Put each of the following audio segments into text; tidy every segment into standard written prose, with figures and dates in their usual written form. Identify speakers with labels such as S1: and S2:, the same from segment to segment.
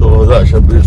S1: 2026।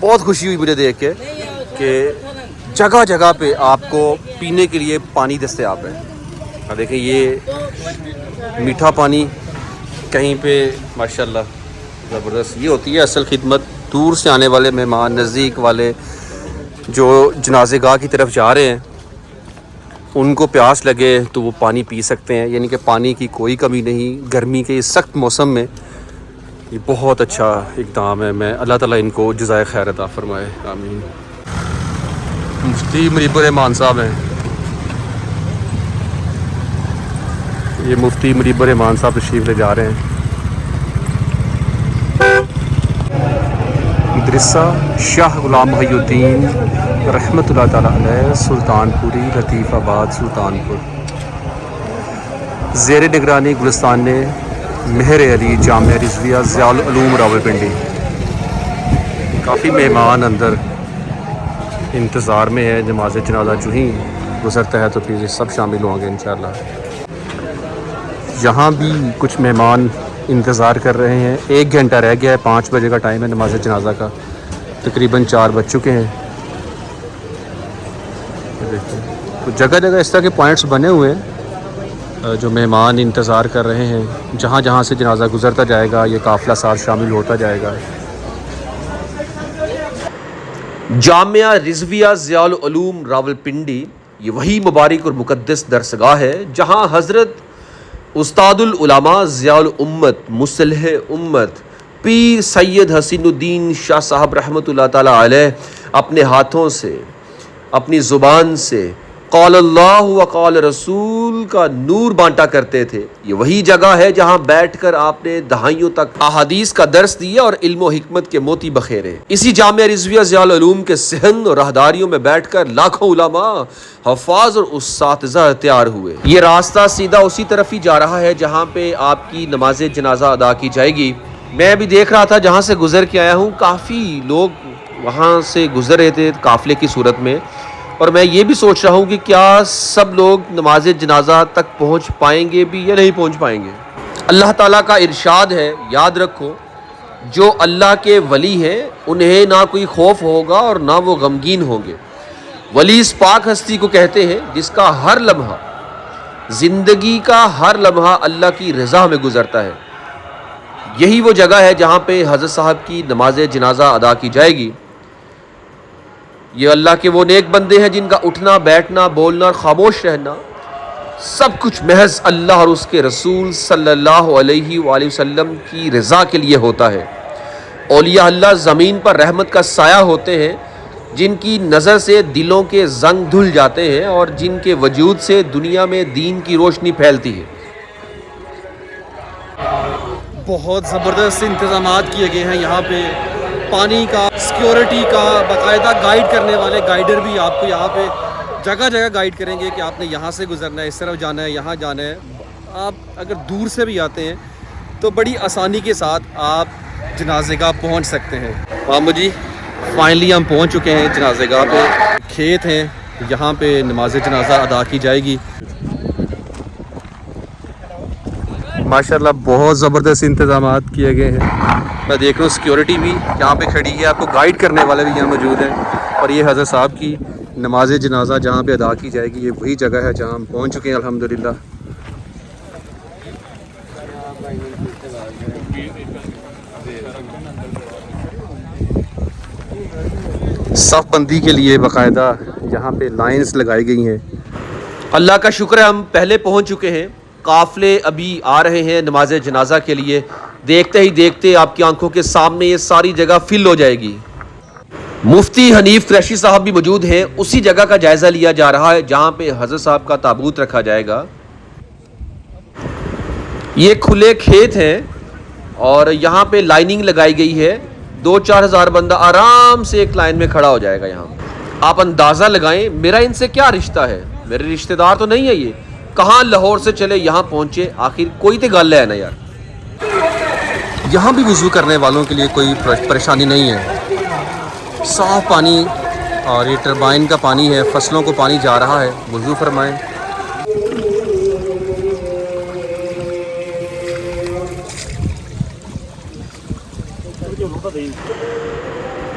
S2: بہت خوشی ہوئی مجھے دیکھ کے کہ جگہ جگہ پہ آپ کو پینے کے لیے پانی دستیاب ہے. دیکھیں یہ میٹھا پانی کہیں پہ ماشاءاللہ زبردست. یہ ہوتی ہے اصل خدمت. دور سے آنے والے مہمان, نزدیک والے جو جنازے گاہ کی طرف جا رہے ہیں, ان کو پیاس لگے تو وہ پانی پی سکتے ہیں. یعنی کہ پانی کی کوئی کمی نہیں گرمی کے اس سخت موسم میں. یہ بہت اچھا اقدام ہے. میں اللہ تعالیٰ ان کو جزائے خیر عطا فرمائے, آمین. مفتی منیب الرحمان صاحب ہیں. یہ مفتی منیب الرحمان صاحب تشریف لے جا رہے ہیں. مدرسہ شاہ غلام محی الدین رحمۃ اللہ تعالیٰ علیہ, سلطان پوری, لطیف آباد, سلطان پور. زیر نگرانی گلستان مہر علی جامعہ رضویہ ضیاء العلوم راولپنڈی. کافی مہمان اندر انتظار میں ہے. نماز جنازہ جو ہی گزرتا ہے تو پھر یہ سب شامل ہوں گے انشاءاللہ. یہاں بھی کچھ مہمان انتظار کر رہے ہیں. 1 گھنٹہ رہ گیا ہے, 5 بجے کا ٹائم ہے نماز جنازہ کا. تقریباً 4 بج چکے ہیں. تو جگہ جگہ اس طرح کے پوائنٹس بنے ہوئے ہیں جو مہمان انتظار کر رہے ہیں. جہاں جہاں سے جنازہ گزرتا جائے گا یہ قافلہ ساتھ شامل ہوتا جائے گا. جامعہ رضویہ ضیاء العلوم راولپنڈی یہ وہی مبارک اور مقدس درسگاہ ہے جہاں حضرت استاد العلماء ضیاء الامت مصلح امت پیر سید حسین الدین شاہ صاحب رحمۃ اللہ تعالیٰ علیہ اپنے ہاتھوں سے, اپنی زبان سے قال اللہ و قال رسول کا نور بانٹا کرتے تھے. یہ وہی جگہ ہے جہاں بیٹھ کر آپ نے دہائیوں تک احادیث کا درس دیا اور علم و حکمت کے موتی بخیرے. اسی جامعہ رضویہ ضیاء العلوم کے صحن اور راہداریوں میں بیٹھ کر لاکھوں علماء, حفاظ اور اساتذہ تیار ہوئے. یہ راستہ سیدھا اسی طرف ہی جا رہا ہے جہاں پہ آپ کی نماز جنازہ ادا کی جائے گی. میں بھی دیکھ رہا تھا جہاں سے گزر کے آیا ہوں, کافی لوگ وہاں سے گزر رہے تھے قافلے کی صورت میں. اور میں یہ بھی سوچ رہا ہوں کہ کیا سب لوگ نماز جنازہ تک پہنچ پائیں گے بھی یا نہیں پہنچ پائیں گے. اللہ تعالیٰ کا ارشاد ہے, یاد رکھو, جو اللہ کے ولی ہیں انہیں نہ کوئی خوف ہوگا اور نہ وہ غمگین ہوں گے. ولی اس پاک ہستی کو کہتے ہیں جس کا ہر لمحہ, زندگی کا ہر لمحہ اللہ کی رضا میں گزرتا ہے. یہی وہ جگہ ہے جہاں پہ حضرت صاحب کی نماز جنازہ ادا کی جائے گی. یہ اللہ کے وہ نیک بندے ہیں جن کا اٹھنا, بیٹھنا, بولنا اور خاموش رہنا سب کچھ محض اللہ اور اس کے رسول صلی اللہ علیہ وآلہ وسلم کی رضا کے لیے ہوتا ہے. اولیاء اللہ زمین پر رحمت کا سایہ ہوتے ہیں جن کی نظر سے دلوں کے زنگ دھل جاتے ہیں اور جن کے وجود سے دنیا میں دین کی روشنی پھیلتی ہے.
S3: بہت زبردست انتظامات کیے گئے ہیں یہاں پہ. پانی کا, سیکیورٹی کا, باقاعدہ گائیڈ کرنے والے گائیڈر بھی آپ کو یہاں پہ جگہ جگہ گائیڈ کریں گے کہ آپ نے یہاں سے گزرنا ہے, اس طرف جانا ہے, یہاں جانا ہے. آپ اگر دور سے بھی آتے ہیں تو بڑی آسانی کے ساتھ آپ جنازے گاہ پہنچ سکتے ہیں. مامو جی فائنلی ہم پہنچ چکے ہیں جنازے گاہ پہ. کھیت ہیں, یہاں پہ نماز جنازہ ادا کی جائے گی. ماشاءاللہ بہت زبردست انتظامات کیے گئے ہیں. میں دیکھ رہا ہوں سیکیورٹی بھی یہاں پہ کھڑی ہے, آپ کو گائیڈ کرنے والے بھی یہاں موجود ہیں. اور یہ حضرت صاحب کی نماز جنازہ جہاں پہ ادا کی جائے گی یہ وہی جگہ ہے جہاں ہم پہنچ چکے ہیں الحمدللہ. صف بندی کے لیے باقاعدہ یہاں پہ لائنز لگائی گئی ہیں.
S2: اللہ کا شکر ہے ہم پہلے پہنچ چکے ہیں. قافلے ابھی آ رہے ہیں نماز جنازہ کے لیے. دیکھتے ہی دیکھتے آپ کی آنکھوں کے سامنے یہ ساری جگہ فل ہو جائے گی. مفتی حنیف قریشی صاحب بھی موجود ہیں. اسی جگہ کا جائزہ لیا جا رہا ہے جہاں پہ حضرت صاحب کا تابوت رکھا جائے گا. یہ کھلے کھیت ہیں اور یہاں پہ لائننگ لگائی گئی ہے. 2-4 ہزار بندہ آرام سے ایک لائن میں کھڑا ہو جائے گا. یہاں آپ اندازہ لگائیں میرا ان سے کیا رشتہ ہے. میرے رشتہ دار تو نہیں ہے یہ, کہاں لاہور سے چلے یہاں پہنچے. آخر کوئی تو گل ہے نا یار.
S3: یہاں بھی وضو کرنے والوں کے لیے کوئی پریشانی نہیں ہے. صاف پانی اور یہ ٹربائن کا پانی ہے, فصلوں کو پانی جا رہا ہے. وضو فرمائیں.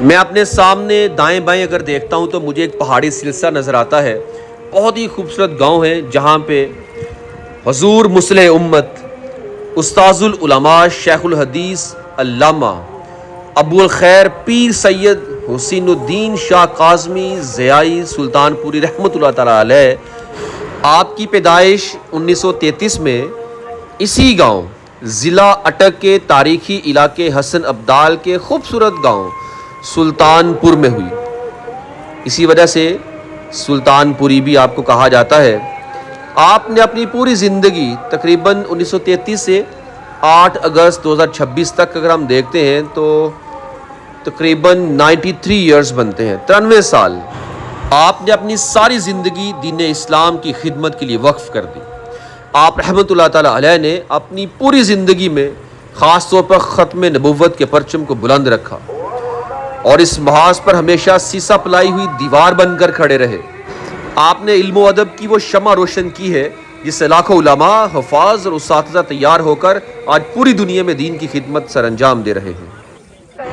S2: میں اپنے سامنے دائیں بائیں اگر دیکھتا ہوں تو مجھے ایک پہاڑی سلسلہ نظر آتا ہے. بہت ہی خوبصورت گاؤں ہے جہاں پہ حضور مصلح امت استاذ العلماء شیخ الحدیث علامہ ابو الخیر پیر سید حسین الدین شاہ کاظمی ضیائی سلطان پوری رحمۃ اللہ تعالیٰ علیہ، آپ کی پیدائش 1933 میں اسی گاؤں ضلع اٹک کے تاریخی علاقے حسن ابدال کے خوبصورت گاؤں سلطان پور میں ہوئی. اسی وجہ سے سلطان پوری بھی آپ کو کہا جاتا ہے. آپ نے اپنی پوری زندگی تقریباً 1933 سے 8 اگست 2026 تک اگر ہم دیکھتے ہیں تو تقریباً 93 ایئرز بنتے ہیں، 93 سال آپ نے اپنی ساری زندگی دین اسلام کی خدمت کے لیے وقف کر دی. آپ رحمۃ اللہ تعالیٰ علیہ نے اپنی پوری زندگی میں خاص طور پر ختم نبوت کے پرچم کو بلند رکھا اور اس محاذ پر ہمیشہ سیسا پلائی ہوئی دیوار بن کر کھڑے رہے. آپ نے علم و ادب کی وہ شمع روشن کی ہے جس سے لاکھوں علماء، حفاظ اور اساتذہ تیار ہو کر آج پوری دنیا میں دین کی خدمت سر انجام دے رہے ہیں.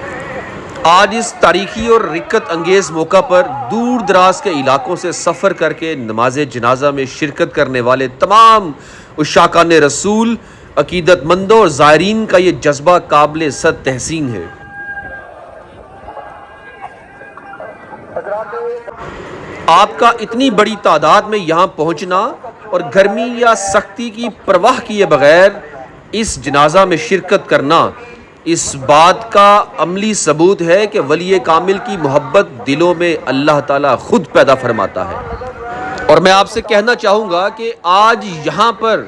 S2: آج اس تاریخی اور رکت انگیز موقع پر دور دراز کے علاقوں سے سفر کر کے نماز جنازہ میں شرکت کرنے والے تمام عشاقان رسول، عقیدت مندوں اور زائرین کا یہ جذبہ قابل صد تحسین ہے. آپ کا اتنی بڑی تعداد میں یہاں پہنچنا اور گرمی یا سختی کی پرواہ کیے بغیر اس جنازہ میں شرکت کرنا اس بات کا عملی ثبوت ہے کہ ولی کامل کی محبت دلوں میں اللہ تعالیٰ خود پیدا فرماتا ہے. اور میں آپ سے کہنا چاہوں گا کہ آج یہاں پر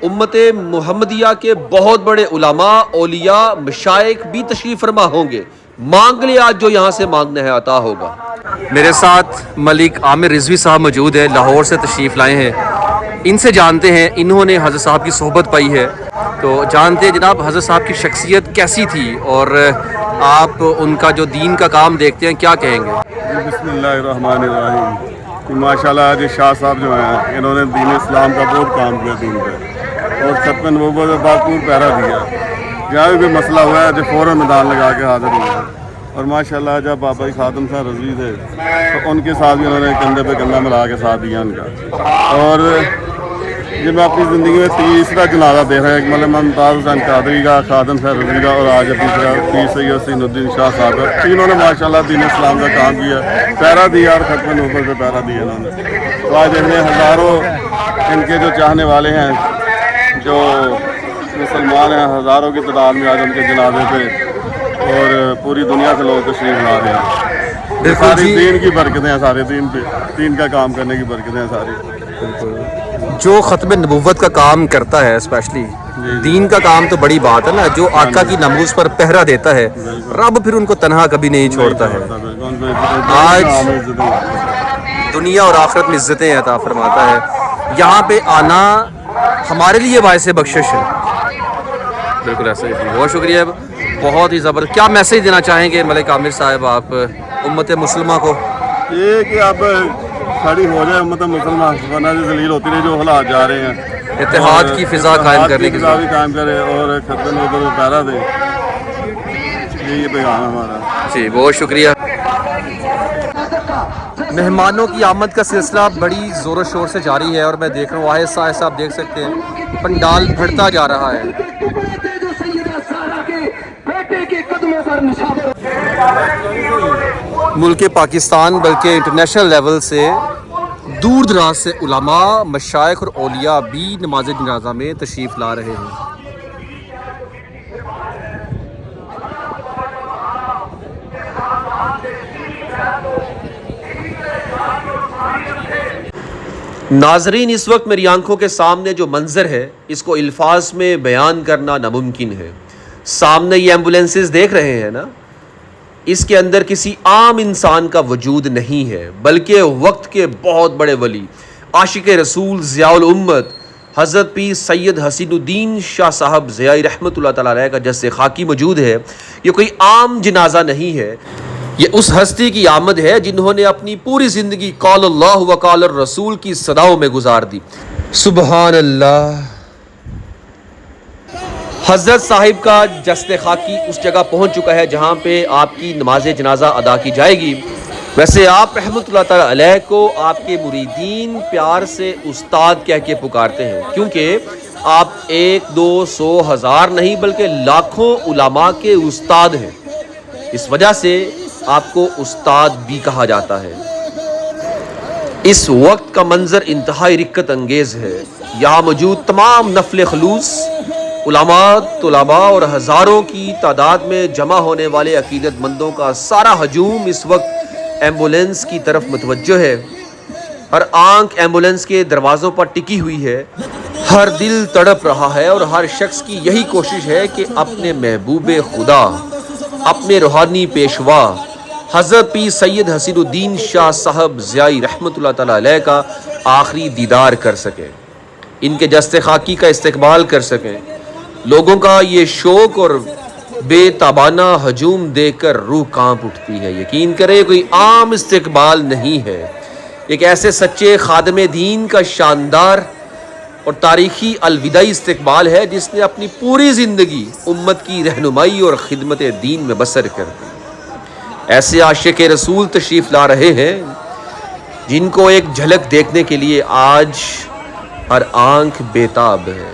S2: امت محمدیہ کے بہت بڑے علماء، اولیاء، مشائخ بھی تشریف فرما ہوں گے. مانگ لے آج جو یہاں سے مانگنا ہے عطا ہوگا.
S3: میرے ساتھ ملک عامر رضوی صاحب موجود ہیں، لاہور سے تشریف لائے ہیں. ان سے جانتے ہیں، انہوں نے حضرت صاحب کی صحبت پائی ہے تو جانتے ہیں جناب حضرت صاحب کی شخصیت کیسی تھی اور آپ ان کا جو دین کا کام دیکھتے ہیں کیا کہیں گے؟
S1: بسم اللہ الرحمن الرحیم. ماشاءاللہ آج شاہ صاحب جو ہیں انہوں نے دین اسلام کا بہت کام کیا دین پہ اور ختم نبوت کا بھرپور پہرا دیا. جہاں بھی کوئی مسئلہ ہوا ہے جو فوراً میدان لگا کے حاضر ہوا. اور ماشاءاللہ جب بابا خاتم صاحب رضوی تھے تو ان کے ساتھ بھی انہوں نے کندھے پہ کندھا ملا کے ساتھ دیا ان کا. اور یہ میں اپنی زندگی میں تیسرا جنازہ دیکھ رہا ہوں، مطلب ممتاز حسین قادری کا، خاتم صاحب رضوی کا اور آج تیسرا پیر سید حسین الدین شاہ صاحب کا. تینوں نے ماشاءاللہ دین اسلام کا کام کیا، پہرا دیا اور ختم نبوت پہ پہرا دیا انہوں نے. تو آج دیکھ رہے ہیں ہزاروں ان کے جو چاہنے والے ہیں، جو مسلمان ہیں، ہزاروں کی تعداد میں آج ان کے جنازے پہ اور پوری دنیا سے لوگ تشریف لا رہے ہیں. ساری دین کی برکتیں ہیں، سارے دین پہ دین کا کام کرنے کی برکتیں ہیں ساری.
S3: جو ختم نبوت کا کام کرتا ہے اسپیشلی دین کا کام تو بڑی بات ہے نا، جو آقا کی ناموس پر پہرا دیتا ہے رب پھر ان کو تنہا کبھی نہیں چھوڑتا ہے. آج دنیا اور آخرت میں عزتیں عطا فرماتا ہے. یہاں پہ آنا ہمارے لیے باعث بخشش ہے. بالکل ایسا ہی. بہت شکریہ، بہت ہی زبردست. کیا میسیج دینا چاہیں گے ملک عامر صاحب آپ امت مسلمہ کو؟
S1: یہ کہ اب کھڑی ہو جائے امت مسلمہ، ورنہ جو ذلیل ہوتی رہی جو حالات جا رہے ہیں،
S3: اتحاد کی فضا قائم کرنے کی
S1: ضرورت قائم کرے اور ختم نبوت پہ پہرا دے. یہی پیغام ہے ہمارا.
S3: جی بہت شکریہ. مہمانوں کی آمد کا سلسلہ بڑی زور و شور سے جاری ہے اور میں دیکھ رہا ہوں آہستہ آہستہ آپ دیکھ سکتے ہیں پنڈال بڑھتا جا رہا ہے. ملک پاکستان بلکہ انٹرنیشنل لیول سے دور دراز سے علماء، مشائخ اور اولیاء بھی نماز جنازہ میں تشریف لا رہے ہیں.
S2: ناظرین، اس وقت میری آنکھوں کے سامنے جو منظر ہے اس کو الفاظ میں بیان کرنا ناممکن ہے. سامنے یہ ایمبولینسز دیکھ رہے ہیں نا، اس کے اندر کسی عام انسان کا وجود نہیں ہے بلکہ وقت کے بہت بڑے ولی، عاشق رسول، ضیاء الامت حضرت پیر سید حسین الدین شاہ صاحب ضیائی رحمۃ اللہ تعالیٰ علیہ کا جسد خاکی موجود ہے. یہ کوئی عام جنازہ نہیں ہے، یہ اس ہستی کی آمد ہے جنہوں نے اپنی پوری زندگی قال اللہ و قال الرسول کی صداؤں میں گزار دی. سبحان اللہ. حضرت صاحب کا جسد خاکی اس جگہ پہنچ چکا ہے جہاں پہ آپ کی نماز جنازہ ادا کی جائے گی. ویسے آپ رحمۃ اللہ تعالی علیہ کو آپ کے مریدین پیار سے استاد کہہ کے پکارتے ہیں، کیونکہ آپ 1 2 100 1000 نہیں بلکہ لاکھوں علماء کے استاد ہیں. اس وجہ سے آپ کو استاد بھی کہا جاتا ہے. اس وقت کا منظر انتہائی رکت انگیز ہے. یہاں موجود تمام نفل خلوص علماء، طلباء اور ہزاروں کی تعداد میں جمع ہونے والے عقیدت مندوں کا سارا ہجوم اس وقت ایمبولینس کی طرف متوجہ ہے. ہر آنکھ ایمبولینس کے دروازوں پر ٹکی ہوئی ہے، ہر دل تڑپ رہا ہے اور ہر شخص کی یہی کوشش ہے کہ اپنے محبوب خدا، اپنے روحانی پیشوا حضرت پیر سید حسین الدین شاہ صاحب ضیائی رحمۃ اللہ تعالی علیہ کا آخری دیدار کر سکیں، ان کے جسد خاکی کا استقبال کر سکیں. لوگوں کا یہ شوق اور بے تابانہ ہجوم دیکھ کر روح کانپ اٹھتی ہے. یقین کریں کوئی عام استقبال نہیں ہے، ایک ایسے سچے خادم دین کا شاندار اور تاریخی الوداعی استقبال ہے جس نے اپنی پوری زندگی امت کی رہنمائی اور خدمت دین میں بسر کر دی. ایسے عاشق رسول تشریف لا رہے ہیں جن کو ایک جھلک دیکھنے کے لیے آج ہر آنکھ بےتاب ہے.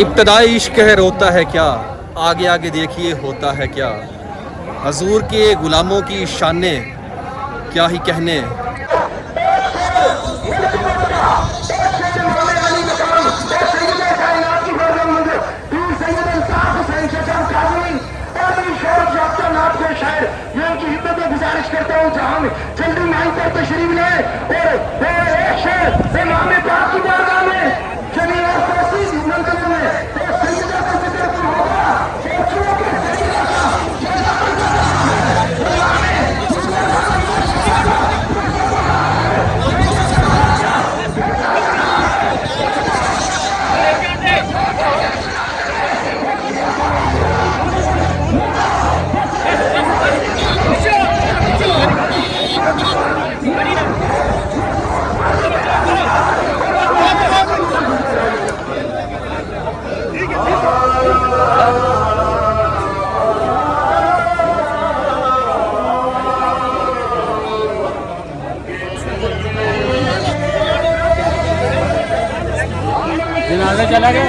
S3: ابتدائی عشق ہے روتا ہے کیا، آگے آگے دیکھیے ہوتا ہے کیا. حضور کے غلاموں کی شانیں کیا ہی کہنے.
S4: گزارش کرتا ہوں جہاں جلدی مائن پر تشریف لے اور ایک شہر امام پاک کی بارگاہ میں چلیے اور تحصیل منتظر میں سیدہ کا ذکر ہوگا. جنازہ چلا گیا.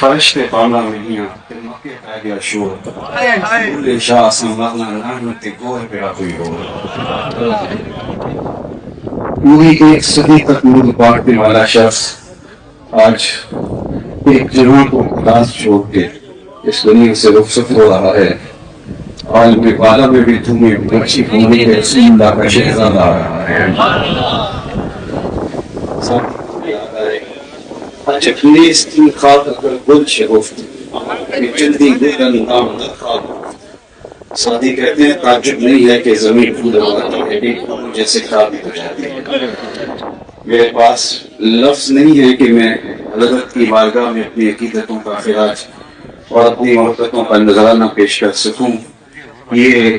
S5: فرشت بالا میاں مکے پہ گیا شور بولے شاہ سنبھالنا رحمت گور پہ ہوئی ہو پوری ایک صدی تک ملک بانٹنے والا شخص آج ایک جنوں کو خلاص چھوڑ کے اس دنیا سے رخصت ہو رہا ہے۔ عالم بالا میں بھی تمہیں بچی ہونے کے رسول اللہ کا شہزاد آ رہا ہے۔ اچھا پلیز تین خاطر پر گل شگفت کہ جلدی گلن آمدت خواب سادی کہتے ہیں تعجب نہیں ہے کہ زمین پھول ہوتی ہے کہ جیسے ثابت ہو جاتی ہے۔ میرے پاس لفظ نہیں ہے کہ میں حضرت کی بارگاہ میں اپنی عقیدتوں کا خراج اور اپنی محبتوں کا نذرانہ پیش کر سکوں۔ یہ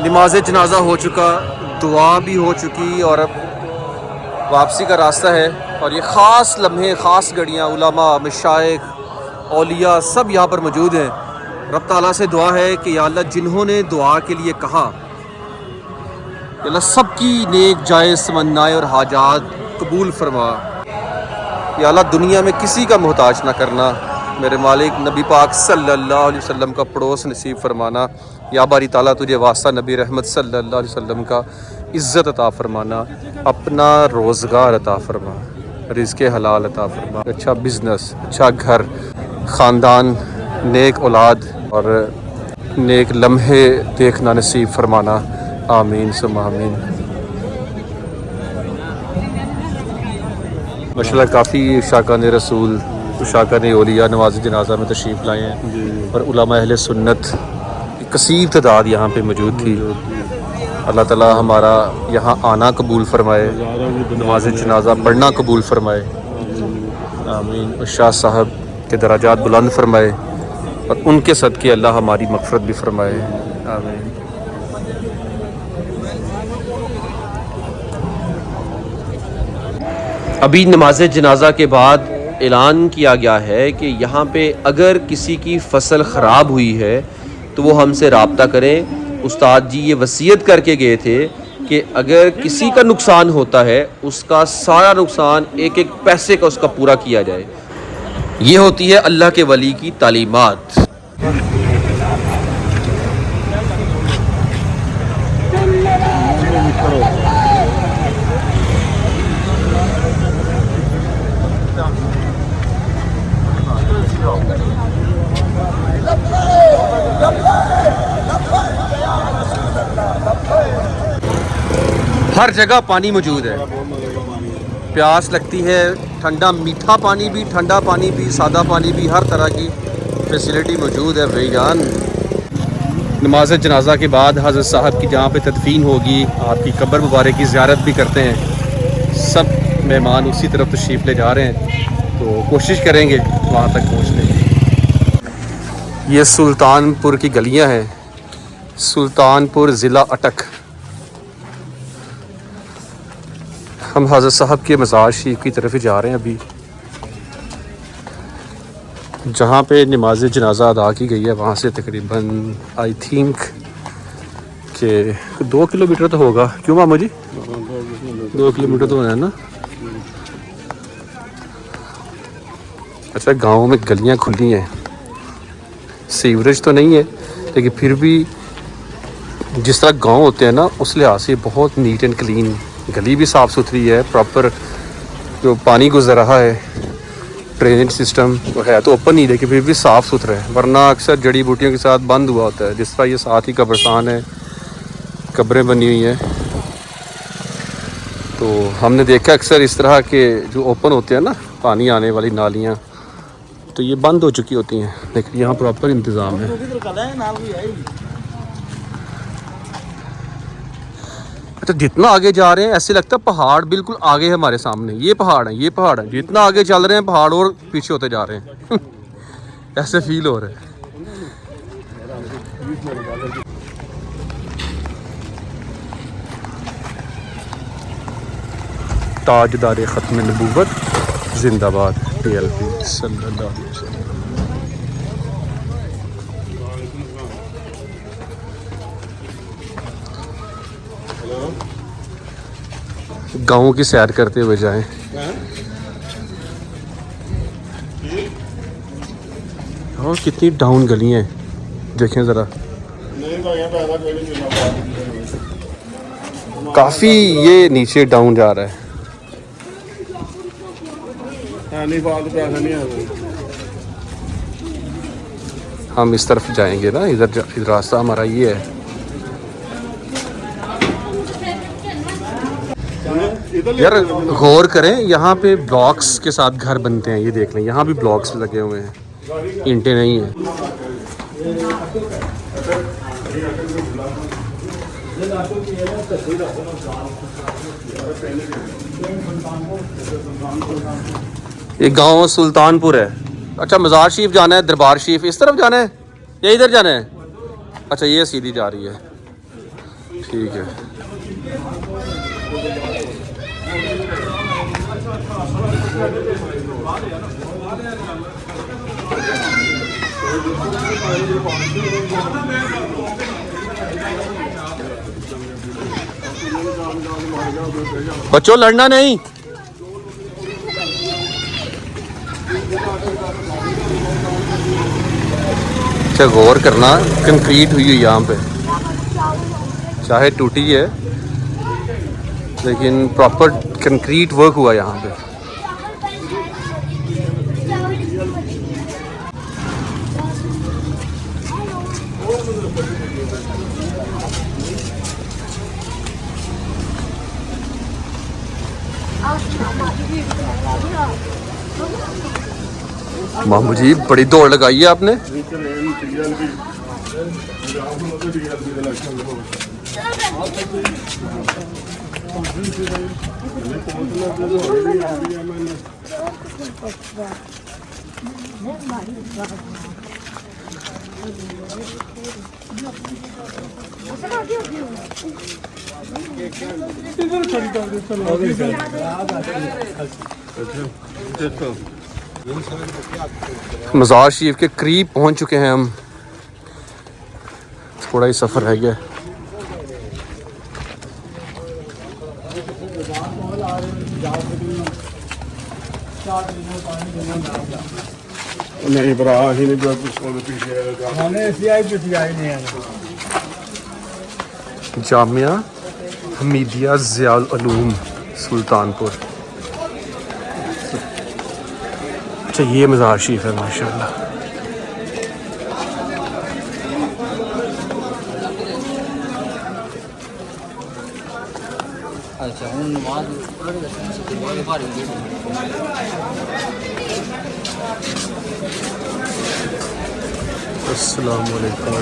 S3: نماز جنازہ ہو چکا، دعا بھی ہو چکی، اور اب واپسی کا راستہ ہے. اور یہ خاص لمحے، خاص گھڑیاں، علماء، مشائخ، اولیاء سب یہاں پر موجود ہیں. رب تعالیٰ سے دعا ہے کہ یا اللہ جنہوں نے دعا کے لیے کہا، یا اللہ سب کی نیک جائز تمنائیں اور حاجات قبول فرما. یا اللہ دنیا میں کسی کا محتاج نہ کرنا. میرے مالک نبی پاک صلی اللہ علیہ وسلم کا پڑوس نصیب فرمانا. یا باری تعالیٰ تجھے واسطہ نبی رحمت صلی اللہ علیہ وسلم کا عزت عطا فرمانا. اپنا روزگار عطا فرما، رزق حلال عطا فرما، اچھا بزنس، اچھا گھر، خاندان، نیک اولاد اور نیک لمحے دیکھنا نصیب فرمانا. آمین ثم آمین. ماشاءاللہ کافی شاکان رسول، شاکان اولیاء نماز جنازہ میں تشریف لائے ہیں، اور علماء اہل سنت کی کثیر تعداد یہاں پہ موجود تھی. اللہ تعالیٰ ہمارا یہاں آنا قبول فرمائے، نماز جنازہ پڑھنا قبول فرمائے. آمین. اور شاہ صاحب کے درجات بلند فرمائے، اور ان کے صدقے اللہ ہماری مغفرت بھی فرمائے. آمین.
S2: ابھی نماز جنازہ کے بعد اعلان کیا گیا ہے کہ یہاں پہ اگر کسی کی فصل خراب ہوئی ہے تو وہ ہم سے رابطہ کریں. استاد جی یہ وصیت کر کے گئے تھے کہ اگر کسی کا نقصان ہوتا ہے اس کا سارا نقصان ایک ایک پیسے کا اس کا پورا کیا جائے. یہ ہوتی ہے اللہ کے ولی کی تعلیمات.
S3: ہر جگہ پانی موجود ہے. پیاس لگتی ہے، ٹھنڈا میٹھا پانی بھی، ٹھنڈا پانی بھی، سادہ پانی بھی، ہر طرح کی فیسلٹی موجود ہے بھائی جان. نماز جنازہ کے بعد حضرت صاحب کی جہاں پہ تدفین ہوگی، آپ کی قبر مبارک کی زیارت بھی کرتے ہیں. سب مہمان اسی طرف تشریف لے جا رہے ہیں، تو کوشش کریں گے وہاں تک پہنچنے کی. یہ سلطان پور کی گلیاں ہیں، سلطان پور ضلع اٹک. ہم حضرت صاحب کے مزار شریف کی طرف ہی جا رہے ہیں ابھی، جہاں پہ نماز جنازہ ادا کی گئی ہے. وہاں سے تقریباً آئی تھنک کہ 2 کلومیٹر تو ہوگا. کیوں مامو جی؟ 2 کلومیٹر تو ہونا ہے نا. اچھا گاؤں میں گلیاں کھلی ہیں، سیوریج تو نہیں ہے لیکن پھر بھی جس طرح گاؤں ہوتے ہیں نا اس لحاظ سے بہت نیٹ اینڈ کلین. گلی بھی صاف ستھری ہے، پراپر جو پانی گزر رہا ہے، ڈرینیج سسٹم ہے تو اوپن نہیں لیکن پھر بھی صاف ستھرا ہے. ورنہ اکثر جڑی بوٹیوں کے ساتھ بند ہوا ہوتا ہے. جس طرح یہ ساتھ ہی قبرستان ہے، قبریں بنی ہوئی ہیں، تو ہم نے دیکھا اکثر اس طرح کے جو اوپن ہوتے ہیں نا پانی آنے والی نالیاں، تو یہ بند ہو چکی ہوتی ہیں، لیکن یہاں پراپر انتظام ہے. تو جتنا آگے جا رہے ہیں ایسے لگتا ہے پہاڑ بالکل آگے ہے ہمارے سامنے. یہ پہاڑ ہے، یہ پہاڑ ہے. جتنا آگے چل رہے ہیں پہاڑ اور پیچھے ہوتے جا رہے ہیں. ایسے فیل ہو رہا ہے. تاجدار ختم نبوت زندہ باد TLP صلی اللہ علیہ وسلم. گاؤں کی سیر کرتے ہوئے جائیں. اور کتنی ڈاؤن گلیاں ہیں دیکھیں ذرا. کافی یہ نیچے ڈاؤن جا رہا ہے.
S1: نہیں فالتو پیسہ نہیں ہے.
S3: ہم اس طرف جائیں گے نا, ادھر راستہ ہمارا یہ ہے. یار غور کریں, یہاں پہ بلاکس کے ساتھ گھر بنتے ہیں, یہ دیکھ لیں یہاں بھی بلاکس لگے ہوئے ہیں, اینٹیں نہیں ہیں. یہ گاؤں سلطان پور ہے. اچھا مزار شریف جانا ہے, دربار شریف اس طرف جانا ہے یا ادھر جانا ہے؟ اچھا یہ سیدھی جا رہی ہے, ٹھیک ہے. بچوں لڑنا نہیں. اچھا غور کرنا, کنکریٹ ہوئی ہوئی یہاں پہ, چاہے ٹوٹی ہے لیکن پراپر کنکریٹ ورک ہوا یہاں پہ. مامو جی بڑی دوڑ لگائی ہے آپ نے. مزار شریف کے قریب پہنچ چکے ہیں ہم, تھوڑا ہی سفر رہ گیا.
S1: نہیں برا ہی نہیں
S3: جامعہ حمیدیہ ضیاء العلوم سلطان پور. اچھا یہ مزار شریف ہے ماشاءاللہ. السلام علیکم.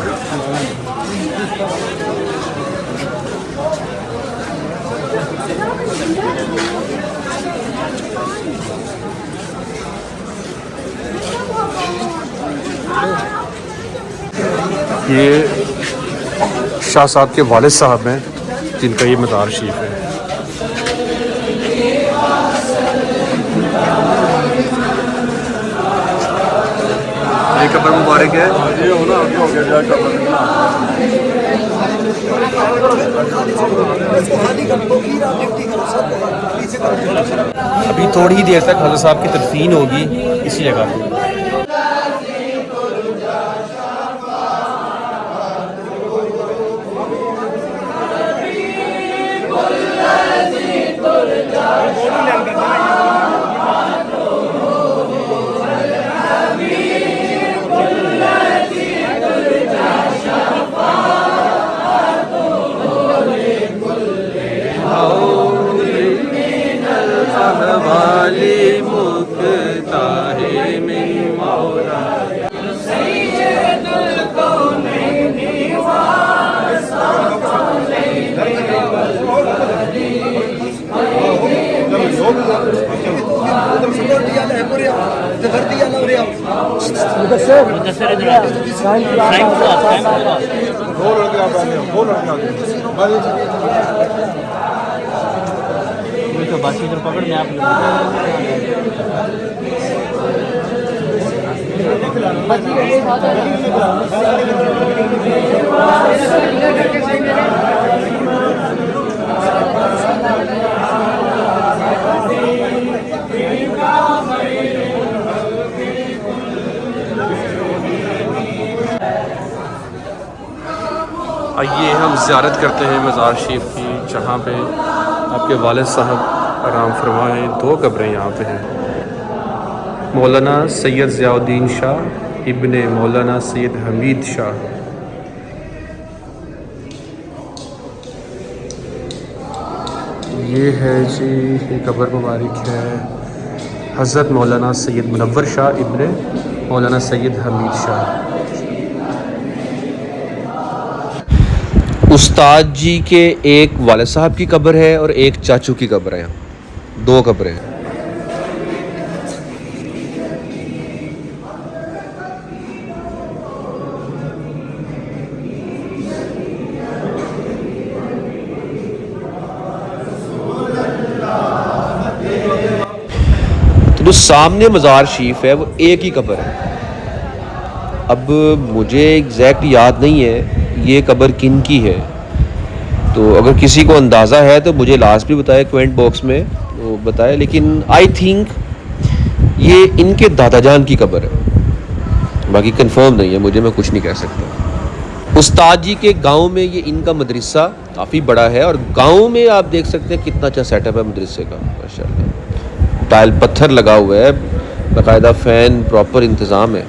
S3: یہ شاہ صاحب کے والد صاحب ہیں جن کا یہ مزار شریف ہے. یہ قبر مبارک ہے. ابھی تھوڑی ہی دیر تک حضرت صاحب کی تدفین ہوگی اسی جگہ پہ. یہ ہم زیارت کرتے ہیں مزار شریف کی، جہاں پہ آپ کے والد صاحب آرام فرمائے. 2 قبریں یہاں پہ ہیں. مولانا سید ضیاء الدین شاہ ابن مولانا سید حمید شاہ. یہ ہے جی، یہ قبر مبارک ہے حضرت مولانا سید منور شاہ ابن مولانا سید حمید شاہ. استاد جی کے ایک والد صاحب کی قبر ہے اور ایک چاچو کی قبر ہے. 2 قبریں ہیں. جو سامنے مزار شریف ہے وہ ایک ہی قبر ہے. اب مجھے ایگزیکٹ یاد نہیں ہے یہ قبر کن کی ہے، تو اگر کسی کو اندازہ ہے تو مجھے لاسٹ بھی بتائے کومنٹ باکس میں وہ بتائے، لیکن آئی تھنک یہ ان کے دادا جان کی قبر ہے. باقی کنفرم نہیں ہے مجھے، میں کچھ نہیں کہہ سکتا. استاد جی کے گاؤں میں یہ ان کا مدرسہ کافی بڑا ہے، اور گاؤں میں آپ دیکھ سکتے ہیں کتنا اچھا سیٹ اپ ہے مدرسے کا ماشاءاللہ. ٹائل پتھر لگا ہوا ہے، باقاعدہ فین، پراپر انتظام ہے.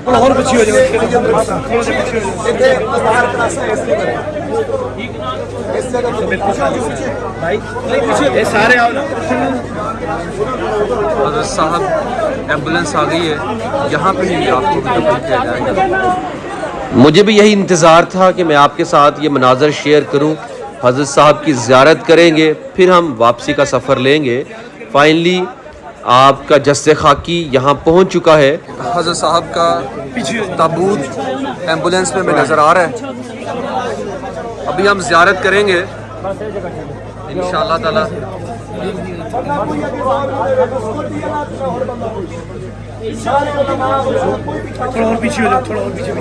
S3: حضرت صاحب ایمبولینس آ گئی ہے، یہاں پہ ہی آپ کو دفن کیا جائے گا. مجھے بھی یہی انتظار تھا کہ میں آپ کے ساتھ یہ مناظر شیئر کروں. حضرت صاحب کی زیارت کریں گے، پھر ہم واپسی کا سفر لیں گے. فائنلی آپ کا جسد خاکی یہاں پہنچ چکا ہے. حضرت صاحب کا تابوت ایمبولینس میں نظر آ رہا ہے. ابھی ہم زیارت کریں گے انشاءاللہ تعالی.
S6: تھوڑا اور پیچھے ہو جاؤ، تھوڑا اور پیچھے ہو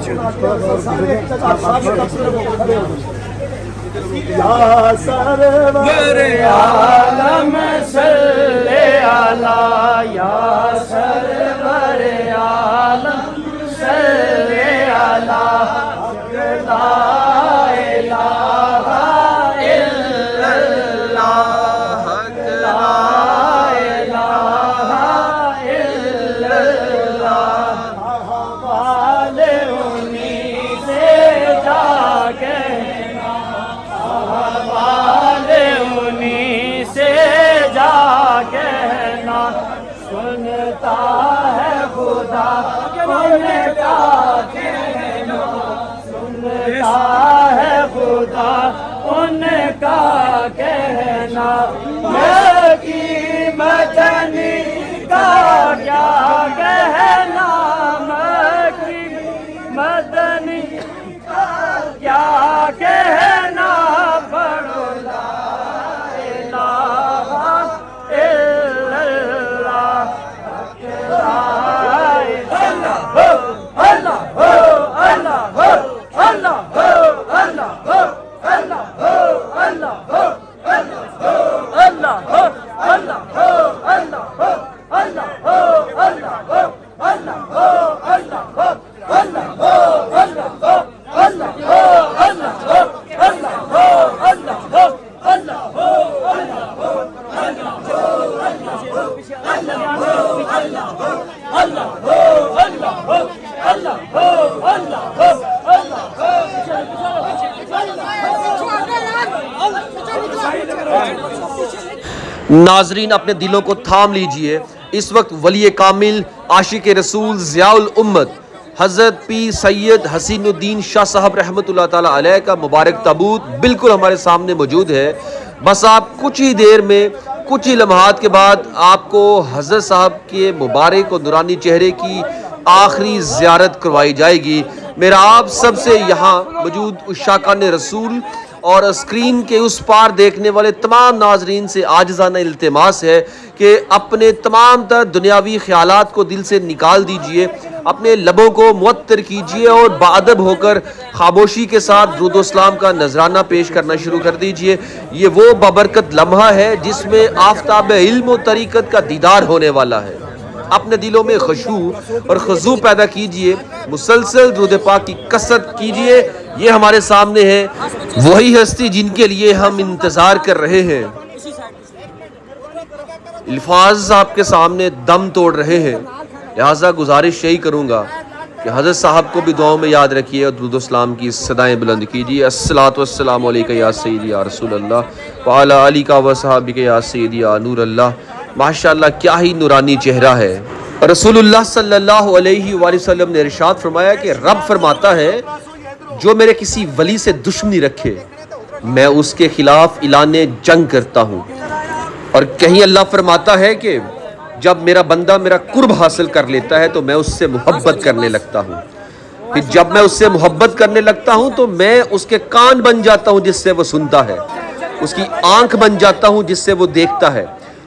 S6: یا سرور عالم صلی علی یا سرور عالم صلی علی لا الہ الا اللہ لا الہ الا اللہ. حوالے انہی سے جا کہنا، حوالے انہی سے جا کہنا، سنتا ہے خدا ان کا کہنا، سنتا ہے خدا ان کا کہنا. مکی مدنی کا کیا کہنا، مکی مدنی کا کیا کہنا، پڑھو لا الہ الا اللہ.
S2: ناظرین اپنے دلوں کو تھام لیجئے. اس وقت ولی کامل عاشق رسول ضیاء الامت حضرت پیر سید حسین الدین شاہ صاحب رحمۃ اللہ تعالی علیہ کا مبارک تابوت بالکل ہمارے سامنے موجود ہے. بس آپ کچھ ہی دیر میں، کچھ ہی لمحات کے بعد آپ کو حضرت صاحب کے مبارک اور نورانی چہرے کی آخری زیارت کروائی جائے گی. میرا آپ سب سے یہاں موجود عشاقان رسول اور اسکرین کے اس پار دیکھنے والے تمام ناظرین سے عاجزانہ التماس ہے کہ اپنے تمام تر دنیاوی خیالات کو دل سے نکال دیجئے، اپنے لبوں کو معطر کیجئے اور باادب ہو کر خاموشی کے ساتھ درود و اسلام کا نذرانہ پیش کرنا شروع کر دیجئے. یہ وہ بابرکت لمحہ ہے جس میں آفتاب علم و طریقت کا دیدار ہونے والا ہے. اپنے دلوں میں خشوع اور خضوع پیدا کیجئے، مسلسل درود پاک کی کثرت کیجئے. یہ ہمارے سامنے ہے وہی ہستی جن کے لیے ہم انتظار کر رہے ہیں. الفاظ آپ کے سامنے دم توڑ رہے ہیں، لہٰذا گزارش یہی کروں گا کہ حضرت صاحب کو بھی دعاؤں میں یاد رکھیے اور درود و سلام کی صدائیں بلند کیجیے. الصلاۃ والسلام علیکہ یا سیدی یا رسول اللہ وعلی آلک و صحابک یا سیدی یا نور اللہ. ماشاءاللہ کیا ہی نورانی چہرہ ہے. رسول اللہ صلی اللہ علیہ وآلہ وسلم نے ارشاد فرمایا کہ رب فرماتا ہے جو میرے کسی ولی سے دشمنی رکھے میں اس کے خلاف اعلان جنگ کرتا ہوں. اور کہیں اللہ فرماتا ہے کہ جب میرا بندہ میرا قرب حاصل کر لیتا ہے تو میں اس سے محبت کرنے لگتا ہوں. پھر جب میں اس سے محبت کرنے لگتا ہوں تو میں اس کے کان بن جاتا ہوں جس سے وہ سنتا ہے، اس کی آنکھ بن جاتا ہوں جس سے وہ دیکھتا ہے،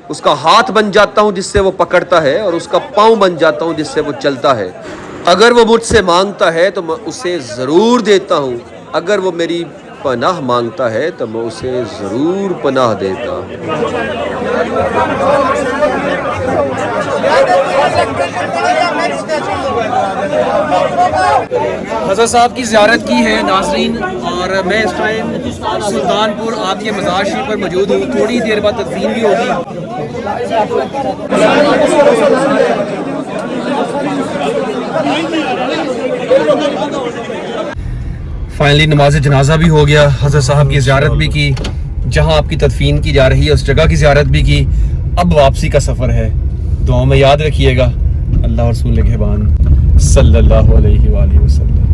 S2: اس کا ہاتھ بن جاتا ہوں جس سے وہ پکڑتا ہے، اور اس کا پاؤں بن جاتا ہوں جس سے وہ چلتا ہے. اگر وہ مجھ سے مانگتا ہے تو میں اسے ضرور دیتا ہوں، اگر وہ میری پناہ مانگتا ہے تو میں اسے ضرور پناہ دیتا ہوں.
S3: حضرت صاحب کی زیارت کی ہے ناظرین، اور میں اس ٹائم سلطان پور آپ کے مزار شریف پر موجود ہوں. تھوڑی دیر بعد تدفین بھی ہوگی. فائنلی نماز جنازہ بھی ہو گیا، حضرت صاحب کی زیارت بھی کی، جہاں آپ کی تدفین کی جا رہی ہے اس جگہ کی زیارت بھی کی. اب واپسی کا سفر ہے. دعاؤں میں یاد رکھیے گا. اللہ رسول نگہبان صلی اللہ علیہ وآلہ وسلم.